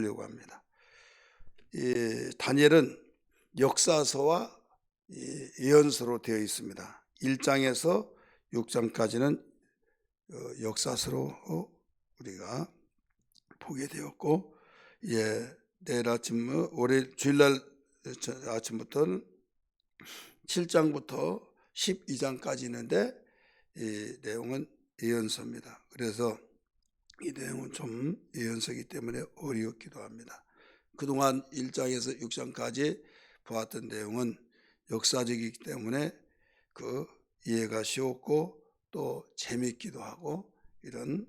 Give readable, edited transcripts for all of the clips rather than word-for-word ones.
하려고 합니다. 이 다니엘은 역사서와 예언서로 되어 있습니다. 1장에서 6장까지는 역사서로 우리가 보게 되었고, 내일 아침 월요일 주일날 아침부터는 7장부터 12장까지 있는데 이 내용은 예언서입니다. 그래서 이 내용은 좀 예언서이기 때문에 어렵기도 합니다. 그동안 1장에서 6장까지 보았던 내용은 역사적이기 때문에 그 이해가 쉬웠고 또 재미있기도 하고 이런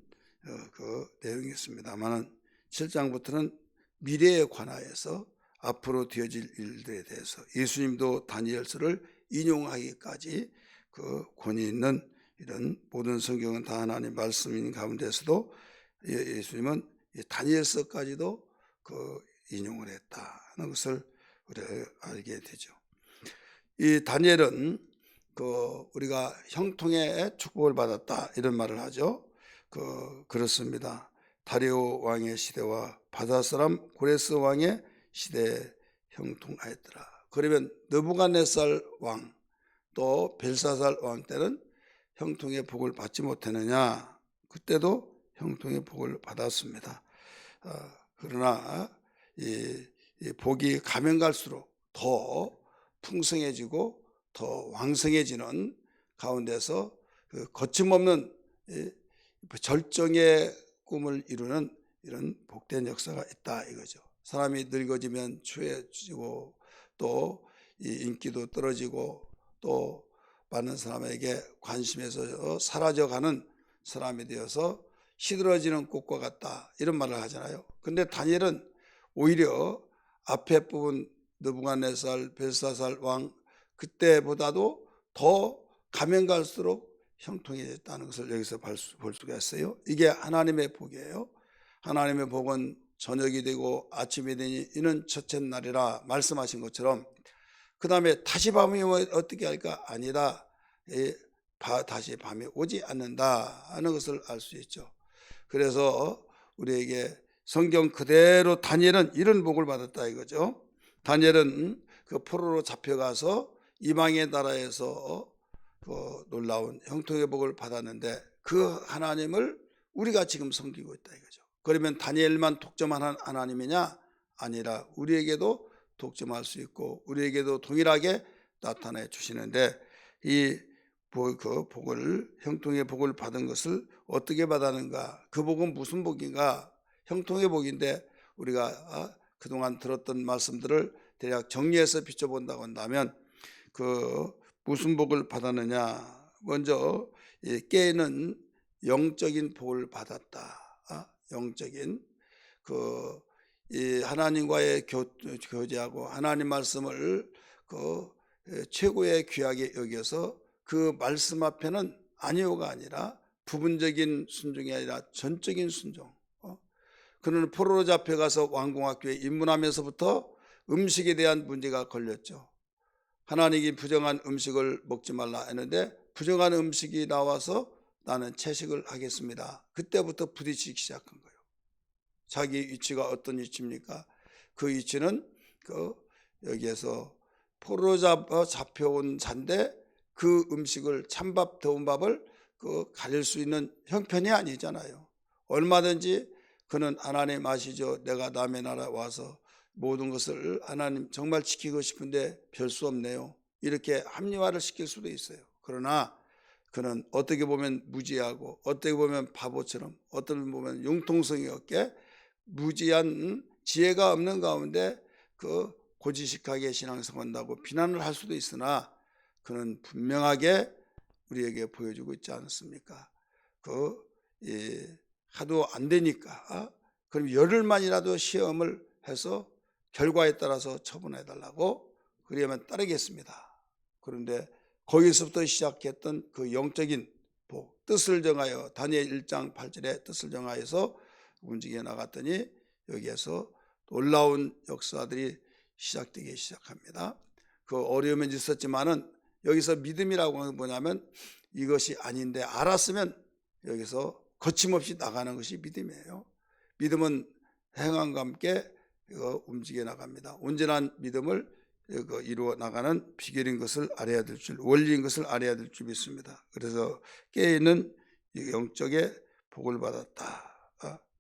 그 내용이었습니다만은 7장부터는 미래에 관하여서 앞으로 되어질 일들에 대해서 예수님도 다니엘서를 인용하기까지 그 권위 있는 이런 모든 성경은 다 하나님 말씀인 가운데서도 예수님은 다니엘서까지도 그 인용을 했다는 것을 우리가 알게 되죠. 이 다니엘은 우리가 형통의 축복을 받았다 이런 말을 하죠. 그렇습니다. 다리오 왕의 시대와 바사 사람 고레스 왕의 시대에 형통하였더라. 그러면 느부갓네살 왕 또 벨사살 왕 때는 형통의 복을 받지 못했느냐? 그때도 형통의 복을 받았습니다. 그러나 이 복이 가면 갈수록 더 풍성해지고 더 왕성해지는 가운데서 거침없는 절정의 꿈을 이루는 이런 복된 역사가 있다 이거죠. 사람이 늙어지면 추해지고 또 인기도 떨어지고 또 많은 사람에게 관심에서 사라져가는 사람이 되어서 시들어지는 꽃과 같다 이런 말을 하잖아요. 근데 다니엘은 오히려 앞에 부분 느부갓네살 벨사살 왕 그때보다도 더 가면 갈수록 형통해졌다는 것을 여기서 볼 수가 있어요. 이게 하나님의 복이에요. 하나님의 복은 저녁이 되고 아침이 되니 이는 첫째 날이라 말씀하신 것처럼 그 다음에 다시 밤이 오면 어떻게 할까? 아니다. 다시 밤이 오지 않는다 하는 것을 알 수 있죠. 그래서 우리에게 성경 그대로 다니엘은 이런 복을 받았다 이거죠. 다니엘은 그 포로로 잡혀가서 이방의 나라에서 그 놀라운 형통의 복을 받았는데 그 하나님을 우리가 지금 섬기고 있다 이거죠. 그러면 다니엘만 독점하는 하나님이냐? 아니라 우리에게도 독점할 수 있고 우리에게도 동일하게 나타내 주시는데 이 복을 형통의 복을 받은 것을 어떻게 받았는가? 그 복은 무슨 복인가? 형통의 복인데 우리가 그동안 들었던 말씀들을 대략 정리해서 비춰본다고 한다면 무슨 복을 받았느냐? 먼저 깨는 영적인 복을 받았다. 영적인 이 하나님과의 교제하고 하나님 말씀을 최고의 귀하게 여겨서 그 말씀 앞에는 아니오가 아니라 부분적인 순종이 아니라 전적인 순종. 그는 포로로 잡혀가서 왕궁학교에 입문하면서부터 음식에 대한 문제가 걸렸죠. 하나님이 부정한 음식을 먹지 말라 했는데 부정한 음식이 나와서 나는 채식을 하겠습니다. 그때부터 부딪히기 시작한 거예요. 자기 위치가 어떤 위치입니까? 그 위치는 여기에서 포로로 잡혀온 자인데 그 음식을 찬밥 더운 밥을 가릴 수 있는 형편이 아니잖아요. 얼마든지 그는 하나님 아시죠? 내가 남의 나라 와서 모든 것을 하나님 정말 지키고 싶은데 별 수 없네요. 이렇게 합리화를 시킬 수도 있어요. 그러나 그는 어떻게 보면 무지하고 어떻게 보면 바보처럼 어떻게 보면 융통성이 없게 무지한 지혜가 없는 가운데 고지식하게 신앙생활한다고 비난을 할 수도 있으나 그는 분명하게 우리에게 보여주고 있지 않습니까? 하도 안 되니까 그럼 열흘만이라도 시험을 해서 결과에 따라서 처분해 달라고 그래야만 따르겠습니다. 그런데 거기서부터 시작했던 그 영적인 복, 뜻을 정하여 다니엘 1장 8절에 뜻을 정하여서 움직여 나갔더니 여기에서 놀라운 역사들이 시작되기 시작합니다. 그 어려움은 있었지만은 여기서 믿음이라고 하는 건 뭐냐면 이것이 아닌데 알았으면 여기서 거침없이 나가는 것이 믿음이에요. 믿음은 행함과 함께 움직여 나갑니다. 온전한 믿음을 이루어 나가는 비결인 것을 알아야 될 줄, 원리인 것을 알아야 될 줄 믿습니다. 그래서 깨어있는 영적의 복을 받았다.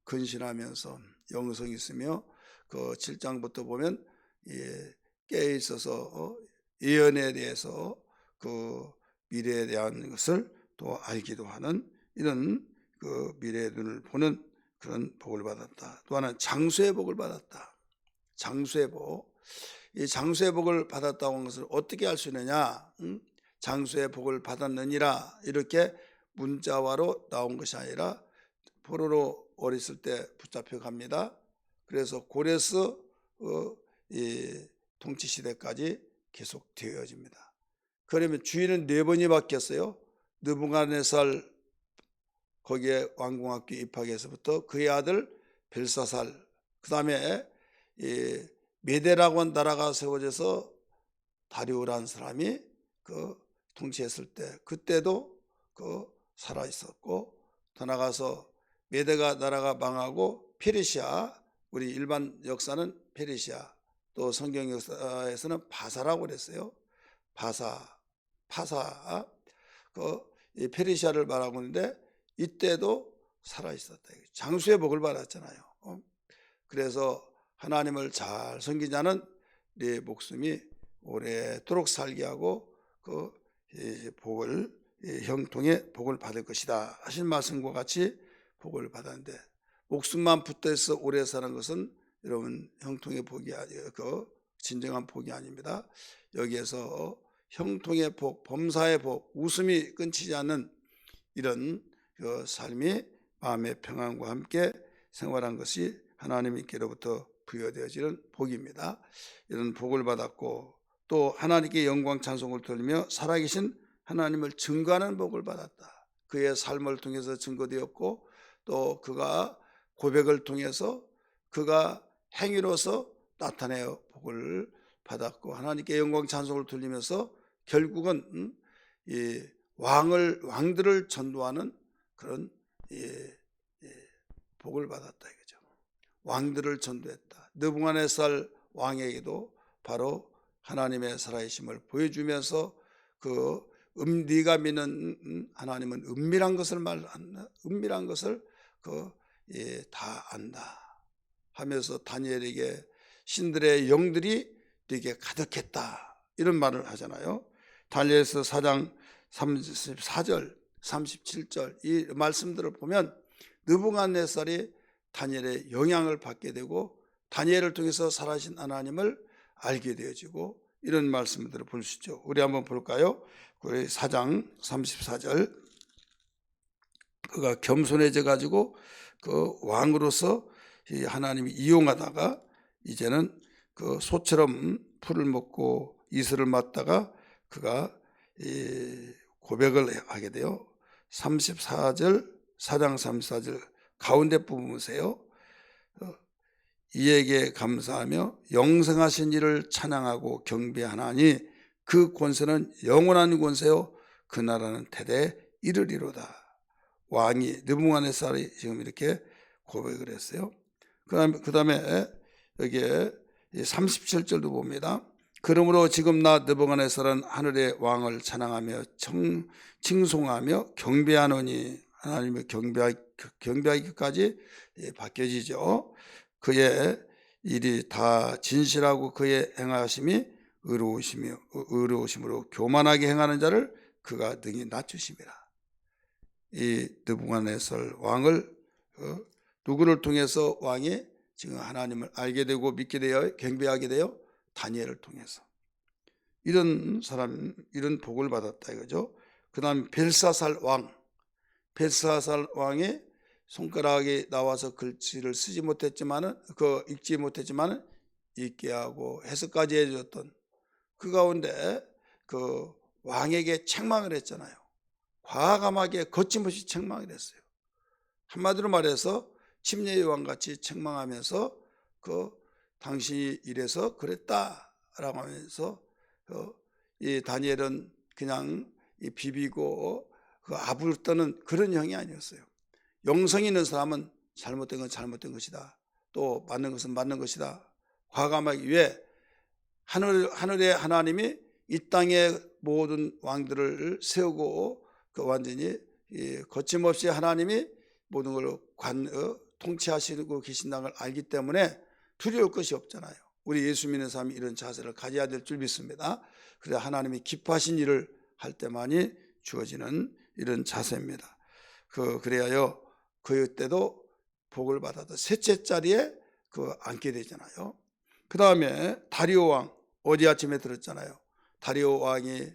근신하면서 영성이 있으며 그 7장부터 보면 깨어 있어서 예언에 대해서 그 미래에 대한 것을 또 알기도 하는 이런 그 미래의 눈을 보는 그런 복을 받았다. 또 하나는 장수의 복을 받았다. 장수의 복. 이 장수의 복을 받았다고 하는 것을 어떻게 알 수 있느냐? 장수의 복을 받았느니라 이렇게 문자화로 나온 것이 아니라 포로로 어렸을 때 붙잡혀 갑니다. 그래서 고레스 이 통치 시대까지 계속 되어집니다. 그러면 주인은 4번이 바뀌었어요. 느부갓네살 거기에 왕궁학교 입학해서부터 그의 아들 벨사살, 그 다음에 메데라고 한 나라가 세워져서 다리오라는 사람이 그 통치했을 때 그때도 살아 있었고, 더 나가서 메데가 나라가 망하고 페르시아, 우리 일반 역사는 페르시아, 또 성경 역사에서는 바사라고 그랬어요. 파사, 이 페르시아를 말하고 있는데 이때도 살아 있었다. 장수의 복을 받았잖아요. 그래서 하나님을 잘 섬긴 자는 네 목숨이 오래도록 살게 하고 그 복을 형통의 복을 받을 것이다 하신 말씀과 같이 복을 받았는데, 목숨만 붙어서 오래 사는 것은 여러분 형통의 복이 아니에요. 진정한 복이 아닙니다. 여기에서 형통의 복, 범사의 복, 웃음이 끊치지 않는 이런 삶이 마음의 평안과 함께 생활한 것이 하나님께로부터 부여되어지는 복입니다. 이런 복을 받았고, 또 하나님께 영광 찬송을 돌리며 살아계신 하나님을 증거하는 복을 받았다. 그의 삶을 통해서 증거되었고, 또 그가 고백을 통해서 그가 행위로서 나타내어 복을 받았고, 하나님께 영광 찬송을 돌리면서 결국은 이 왕들을 전도하는 그런 복을 받았다 이거죠. 왕들을 전도했다. 느부갓네살 왕에게도 바로 하나님의 살아계심을 보여주면서 네가 믿는 하나님은 은밀한 것을 말한다. 은밀한 것을 다 안다 하면서 다니엘에게 신들의 영들이 네게 가득했다 이런 말을 하잖아요. 다니엘서 4장 34절 37절 이 말씀들을 보면 느부갓네살이 다니엘의 영향을 받게 되고 다니엘을 통해서 살아신 하나님을 알게 되어지고 이런 말씀들을 볼 수 있죠. 우리 한번 볼까요? 우리 4장 34절 그가 겸손해져 가지고 그 왕으로서 하나님이 이용하다가 이제는 그 소처럼 풀을 먹고 이슬을 맞다가 그가 고백을 하게 돼요. 34절 4장 34절 가운데 부분 보세요. 이에게 감사하며 영생하신 이를 찬양하고 경배하나니 그 권세는 영원한 권세요 그 나라는 대대에 이르리로다. 왕이 느부갓네살이 지금 이렇게 고백을 했어요. 그 다음에 여기에 37절도 봅니다. 그러므로 지금 나 느부갓네살은 하늘의 왕을 찬양하며 칭송하며 경배하노니, 하나님을 경배하기까지 바뀌어지죠. 그의 일이 다 진실하고 그의 행하심이 의로우심으로 교만하게 행하는 자를 그가 능히 낮추심이라. 이 느부갓네살 왕을 누구를 통해서 왕이 지금 하나님을 알게 되고 믿게 되어 경배하게 되어 다니엘을 통해서 이런 사람 이런 복을 받았다 이거죠. 그다음 벨사살 왕이 손가락이 나와서 글씨를 쓰지 못했지만은 읽지 못했지만은 읽게 하고 해석까지 해줬던 그 가운데 그 왕에게 책망을 했잖아요. 과감하게 거침없이 책망을 했어요. 한마디로 말해서 침례의 왕같이 책망하면서 당신이 이래서 그랬다라고 하면서 이 다니엘은 그냥 비비고 아부를 떠는 그런 형이 아니었어요. 영성이 있는 사람은 잘못된 건 잘못된 것이다. 또 맞는 것은 맞는 것이다 과감하기 위해 하늘의 하나님이 이 땅의 모든 왕들을 세우고 그 완전히 거침없이 하나님이 모든 걸 통치하시고 계신다는 걸 알기 때문에 두려울 것이 없잖아요. 우리 예수 믿는 사람이 이런 자세를 가져야 될 줄 믿습니다. 그래 하나님이 기뻐하신 일을 할 때만이 주어지는 이런 자세입니다. 그래야요 그때도 복을 받아도 셋째 자리에 앉게 되잖아요. 그 다음에 다리오 왕 어제 아침에 들었잖아요. 다리오 왕이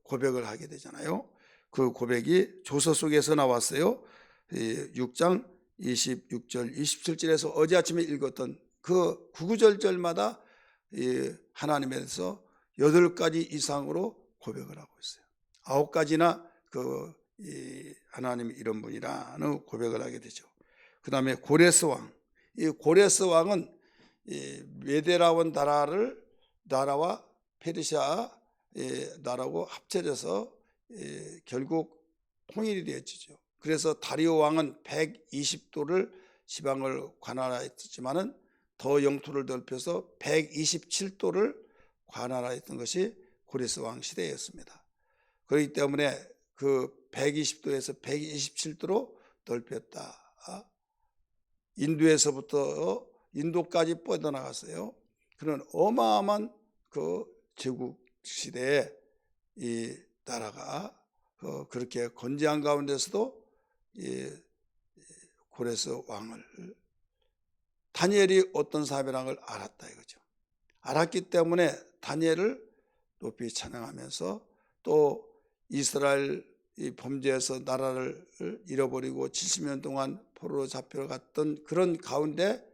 고백을 하게 되잖아요. 그 고백이 조서 속에서 나왔어요. 6장 26절 27절에서 어제 아침에 읽었던 그 구구절절마다 하나님에 대해서 8가지 이상으로 고백을 하고 있어요. 9가지나 하나님이 이런 분이라는 고백을 하게 되죠. 그 다음에 고레스 왕. 이 고레스 왕은 메데라원 나라와 페르시아 나라고 합쳐져서 결국 통일이 되었죠. 그래서 다리오 왕은 120도를 지방을 관할하였지만은 더 영토를 넓혀서 127도를 관할하였던 것이 고레스 왕 시대였습니다. 그렇기 때문에 그 120도에서 127도로 넓혔다. 인도에서부터 인도까지 뻗어나갔어요. 그런 어마어마한 제국 시대에 이 나라가 그렇게 건재한 가운데서도 고레스 왕을 다니엘이 어떤 사람이라는 걸 알았다 이거죠. 알았기 때문에 다니엘을 높이 찬양하면서 또 이스라엘 범죄에서 나라를 잃어버리고 70년 동안 포로로 잡혀갔던 그런 가운데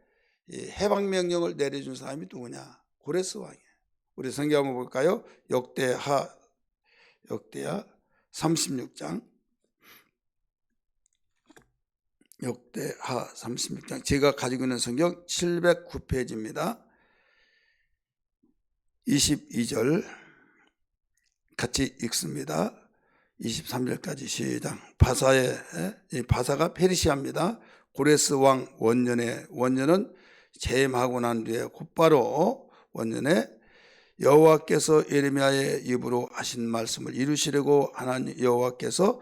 해방명령을 내려준 사람이 누구냐? 고레스 왕이에요. 우리 성경 한번 볼까요? 역대하 36장. 역대하 36장. 제가 가지고 있는 성경 709페이지입니다. 22절 같이 읽습니다. 23절까지 시작. 바사가 페르시아입니다. 고레스 왕 원년은 재임하고 난 뒤에 곧바로 원년에 여호와께서 예레미야의 입으로 하신 말씀을 이루시려고 하나님 여호와께서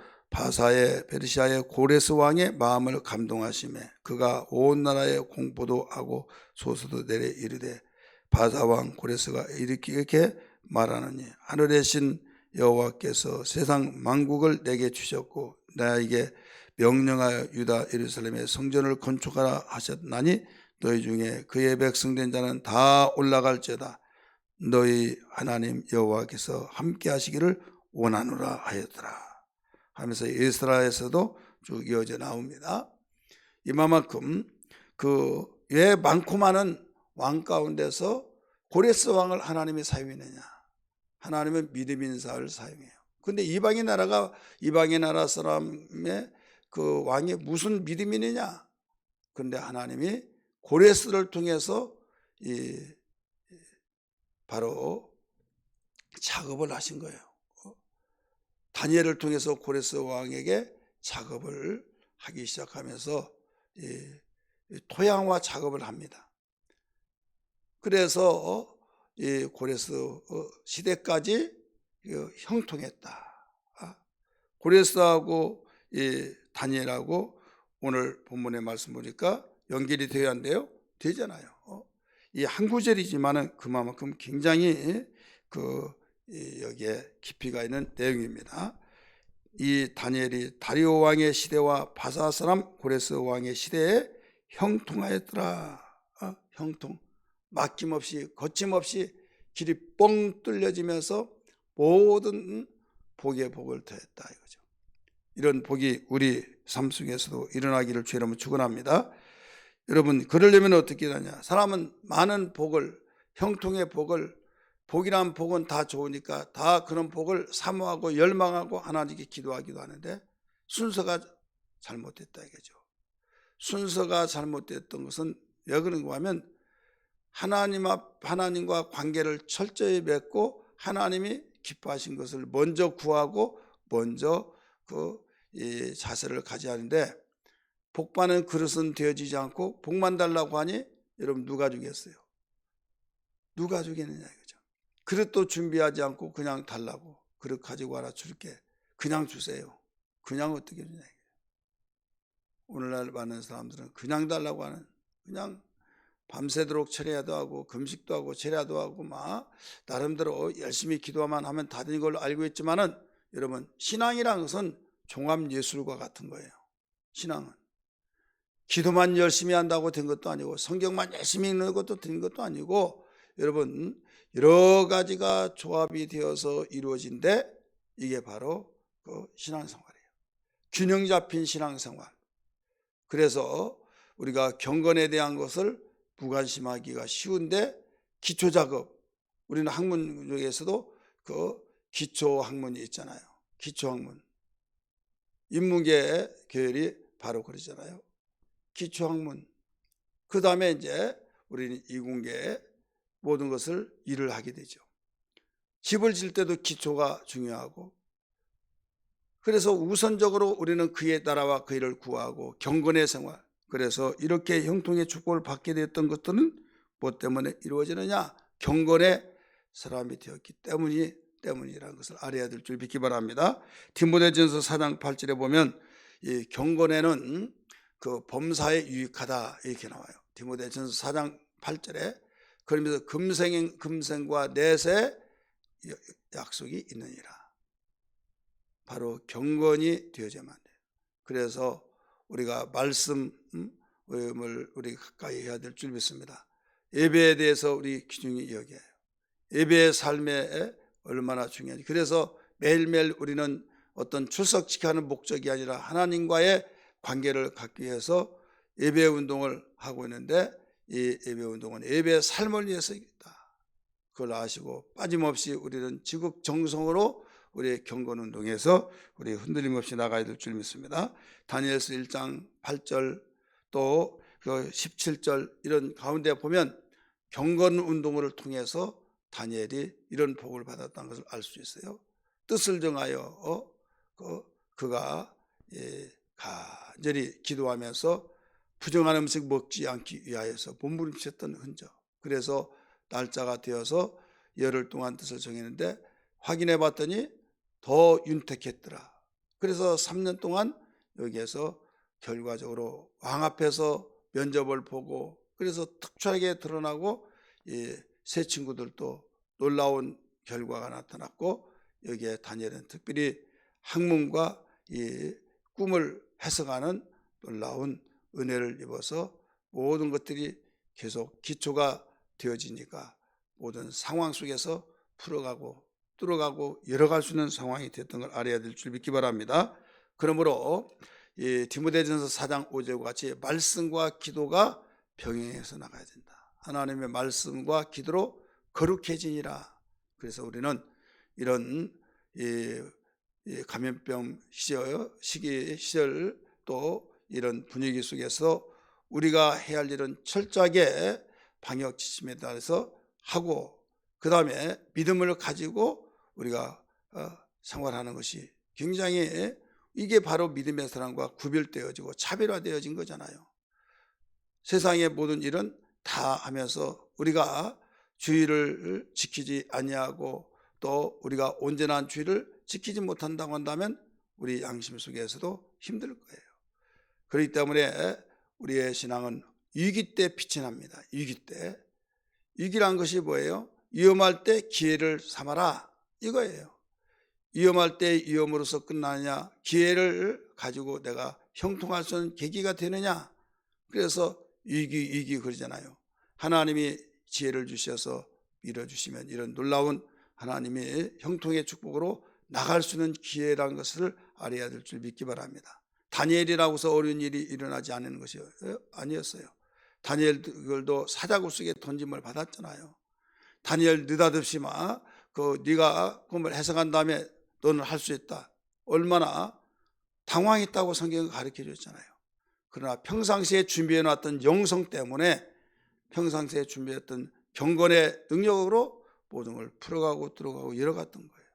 페르시아의 고레스 왕의 마음을 감동하시매 그가 온 나라에 공포도 하고 소수도 내려 이르되 바사 왕 고레스가 이렇게 말하느니 하늘의 신 여호와께서 세상 만국을 내게 주셨고 나에게 명령하여 유다 예루살렘의 성전을 건축하라 하셨나니 너희 중에 그의 백성된 자는 다 올라갈지어다. 너희 하나님 여호와께서 함께 하시기를 원하노라 하였더라 하면서 에스라에서도 쭉 이어져 나옵니다. 이만큼 왜 많고 많은 왕 가운데서 고레스 왕을 하나님이 사용했느냐? 하나님은 믿음 있는 자를 사용해요. 그런데 이방의 나라 사람의 그 왕이 무슨 믿음이 있느냐? 그런데 하나님이 고레스를 통해서 바로 작업을 하신 거예요. 다니엘을 통해서 고레스 왕에게 작업을 하기 시작하면서 토양화 작업을 합니다. 그래서 고레스 시대까지 형통했다. 고레스하고 다니엘하고 오늘 본문의 말씀 보니까 연결이 되어야 한대요. 되잖아요. 이 한 구절이지만은 그만큼 굉장히 여기에 깊이가 있는 내용입니다. 이 다니엘이 다리오 왕의 시대와 바사 사람 고레스 왕의 시대에 형통하였더라. 형통. 막힘없이 거침없이 길이 뻥 뚫려지면서 모든 복에 복을 더했다 이거죠. 이런 복이 우리 삶 속에서도 일어나기를 주의 이름으로 축원합니다. 여러분 그러려면 어떻게 하냐? 사람은 많은 복을 형통의 복이란 복은 다 좋으니까 다 그런 복을 사모하고 열망하고 하나님께 기도하기도 하는데 순서가 잘못됐다 이거죠. 순서가 잘못됐던 것은 왜 그런가 하면 하나님과 관계를 철저히 맺고 하나님이 기뻐하신 것을 먼저 구하고 먼저 이 자세를 가져야 하는데 복받는 그릇은 되어지지 않고 복만 달라고 하니 여러분 누가 주겠어요? 누가 주겠느냐 이거죠. 그릇도 준비하지 않고 그냥 달라고, 그릇 가지고 와라 줄게, 그냥 주세요. 그냥 어떻게 주냐 이거죠. 오늘날 많은 사람들은 그냥 달라고 하는, 그냥 밤새도록 철야도 하고 금식도 하고 철야도 하고 막 나름대로 열심히 기도만 하면 다 되는 걸로 알고 있지만은, 여러분 신앙이라는 것은 종합예술과 같은 거예요. 신앙은 기도만 열심히 한다고 된 것도 아니고 성경만 열심히 읽는 것도 된 것도 아니고, 여러분 여러 가지가 조합이 되어서 이루어진데 이게 바로 그 신앙생활이에요. 균형 잡힌 신앙생활. 그래서 우리가 경건에 대한 것을 무관심하기가 쉬운데, 기초작업, 우리는 학문 중에서도 그 기초학문이 있잖아요. 기초학문, 인문계 계열이 바로 그러잖아요. 기초학문. 그 다음에 이제 우리는 이공계에 모든 것을 일을 하게 되죠. 집을 질 때도 기초가 중요하고, 그래서 우선적으로 우리는 그의 나라와 그 일을 구하고 경건의 생활. 그래서 이렇게 형통의 축복을 받게 되었던 것들은 무엇 때문에 이루어지느냐? 경건의 사람이 되었기 때문이라는 것을 알아야 될 줄 믿기 바랍니다. 디모데전서 4장 8절에 보면 이 경건에는 그 범사에 유익하다 이렇게 나와요. 디모데전서 4장 8절에 그러면서 금생과 넷의 약속이 있느니라. 바로 경건이 되어야만 돼요. 그래서 우리가 말씀을 우리 가까이 해야 될 줄 믿습니다. 예배에 대해서 우리 귀중히 여겨요. 예배의 삶에 얼마나 중요한지. 그래서 매일매일 우리는 어떤 출석지키는 목적이 아니라 하나님과의 관계를 갖기 위해서 예배 운동을 하고 있는데, 이 예배 운동은 예배의 삶을 위해서 있다. 그걸 아시고 빠짐없이 우리는 지극정성으로 우리의 경건 운동에서 우리 흔들림 없이 나가야 될 줄 믿습니다. 다니엘서 1장 8절 또 17절 이런 가운데 보면 경건 운동을 통해서 다니엘이 이런 복을 받았다는 것을 알 수 있어요. 뜻을 정하여 그가 간절히 기도하면서 부정한 음식 먹지 않기 위하여서 몸부림쳤던 흔적. 그래서 날짜가 되어서 열흘 동안 뜻을 정했는데 확인해 봤더니 더 윤택했더라. 그래서 3년 동안 여기에서 결과적으로 왕 앞에서 면접을 보고, 그래서 특출하게 드러나고 새 친구들도 놀라운 결과가 나타났고, 여기에 다니엘은 특별히 학문과 이 꿈을 해석하는 놀라운 은혜를 입어서 모든 것들이 계속 기초가 되어지니까 모든 상황 속에서 풀어가고 뚫어가고 열어갈 수 있는 상황이 됐던 걸 알아야 될 줄 믿기 바랍니다. 그러므로 디모데전서 4장 5절과 같이 말씀과 기도가 병행해서 나가야 된다. 하나님의 말씀과 기도로 거룩해지니라. 그래서 우리는 이런 감염병 시절 또 이런 분위기 속에서 우리가 해야 할 일은 철저하게 방역 지침에 따라서 하고, 그 다음에 믿음을 가지고 우리가 생활하는 것이 굉장히, 이게 바로 믿음의 사람과 구별되어지고 차별화되어진 거잖아요. 세상의 모든 일은 다 하면서 우리가 주의를 지키지 아니하고 또 우리가 온전한 주의를 지키지 못한다고 한다면 우리 양심 속에서도 힘들 거예요. 그렇기 때문에 우리의 신앙은 위기 때 빛이 납니다. 위기 때. 위기란 것이 뭐예요? 위험할 때 기회를 삼아라 이거예요. 위험할 때 위험으로서 끝나느냐, 기회를 가지고 내가 형통할 수 있는 계기가 되느냐. 그래서 위기 그러잖아요. 하나님이 지혜를 주셔서 밀어주시면 이런 놀라운 하나님의 형통의 축복으로 나갈 수 있는 기회라는 것을 알아야 될 줄 믿기 바랍니다. 다니엘이라고 해서 어려운 일이 일어나지 않는 것이 아니었어요. 다니엘들도 사자굴 속에 던짐을 받았잖아요. 다니엘 느닷없이 네가 꿈을 해석한 다음에 너는 할 수 있다. 얼마나 당황했다고 성경은 가르쳐 줬잖아요. 그러나 평상시에 준비해 놨던 영성 때문에 평상시에 준비했던 경건의 능력으로 모든 걸 풀어가고 뚫어가고 열어갔던 거예요.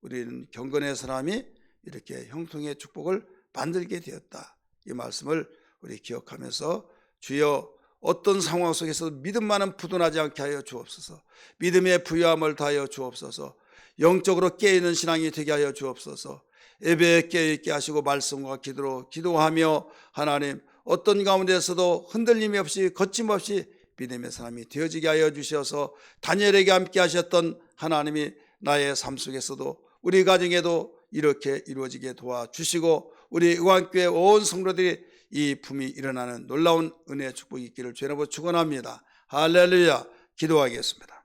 우리는 경건의 사람이 이렇게 형통의 축복을 만들게 되었다. 이 말씀을 우리 기억하면서 주여 어떤 상황 속에서도 믿음만은 부도나지 않게 하여 주옵소서. 믿음의 부유함을 다하여 주옵소서. 영적으로 깨어있는 신앙이 되게 하여 주옵소서. 예배에 깨어있게 하시고 말씀과 기도로 기도하며 하나님 어떤 가운데서도 흔들림이 없이 거침없이 믿음의 사람이 되어지게 하여 주셔서 다니엘에게 함께 하셨던 하나님이 나의 삶 속에서도 우리 가정에도 이렇게 이루어지게 도와주시고 우리 의왕교회 온 성도들이 이 품이 일어나는 놀라운 은혜의 축복이 있기를 주의 이름으로 축원합니다. 할렐루야. 기도하겠습니다.